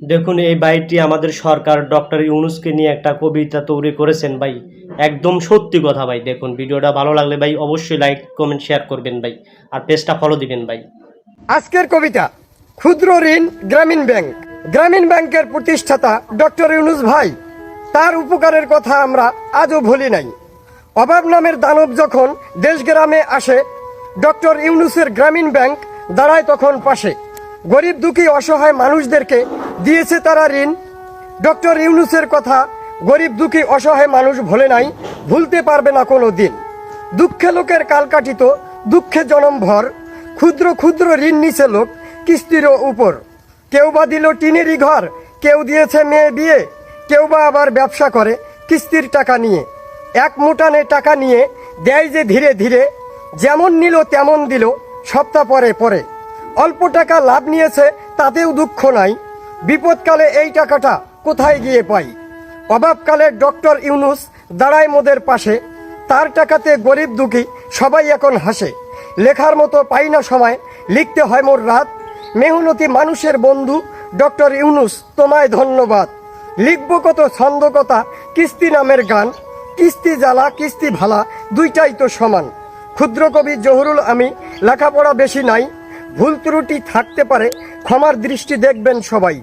দেখুন এই ভাইটি আমাদের সরকার ডক্টর ইউনূসকে নিয়ে একটা কবিতা তৈরি করেছেন ভাই, একদম সত্যি কথা ভাই। দেখুন ভিডিওটা ভালো লাগলে ভাই অবশ্যই লাইক কমেন্ট শেয়ার করবেন ভাই, আর পেজটা ফলো দিবেন ভাই। আজকের কবিতা ক্ষুদ্র ঋণ গ্রামীণ ব্যাংক। গ্রামীণ ব্যাংকের প্রতিষ্ঠাতা ডক্টর ইউনূস ভাই, তার উপকারের কথা আমরা আজও ভুলি নাই। অভাব নামের দানব যখন দেশ গ্রামে আসে, ডক্টর ইউনূসের গ্রামীণ ব্যাংক দাঁড়ায় তখন পাশে। গরিব দুঃখী অসহায় মানুষদেরকে দিয়েছে তারা ঋণ। ডক্টর ইউনূসের কথা গরিব দুঃখী অসহায় মানুষ ভোলে নাই, ভুলতে পারবে না কোনো দিন। দুঃখে লোকের কাল কাটিত, দুঃখে জনম ভর, ক্ষুদ্র ক্ষুদ্র ঋণ নিছে লোক কিস্তির উপর। কেউ বা দিল টিনেরই ঘর, কেউ দিয়েছে মেয়ে বিয়ে, কেউ বা আবার ব্যবসা করে কিস্তির টাকা নিয়ে। এক মুঠানে টাকা নিয়ে দেয় যে ধীরে ধীরে, যেমন নিল তেমন দিল সপ্তাহ পরে পরে। অল্প টাকা লাভ নিয়েছে তাতেও দুঃখ নাই, বিপদকালে এই টাকাটা কোথায় গিয়ে পাই। অভাবকালে ডক্টর ইউনূস দাঁড়ায় মোদের পাশে, তার টাকাতে গরিব দুঃখী সবাই এখন হাসে। লেখার মতো পাই না সময়, লিখতে হয় মোর রাত, মেহনতি মানুষের বন্ধু ডক্টর ইউনূস তোমায় ধন্যবাদ। লিখব কত ছন্দ কথা কিস্তি নামের গান, কিস্তি জ্বালা কিস্তি ভালা দুইটাই তো সমান। ক্ষুদ্র কবি জহুরুল আমি, লেখাপড়া বেশি নাই, ভুল ত্রুটি থাকতে পারে, ক্ষমার দৃষ্টি দেখবেন সবাই।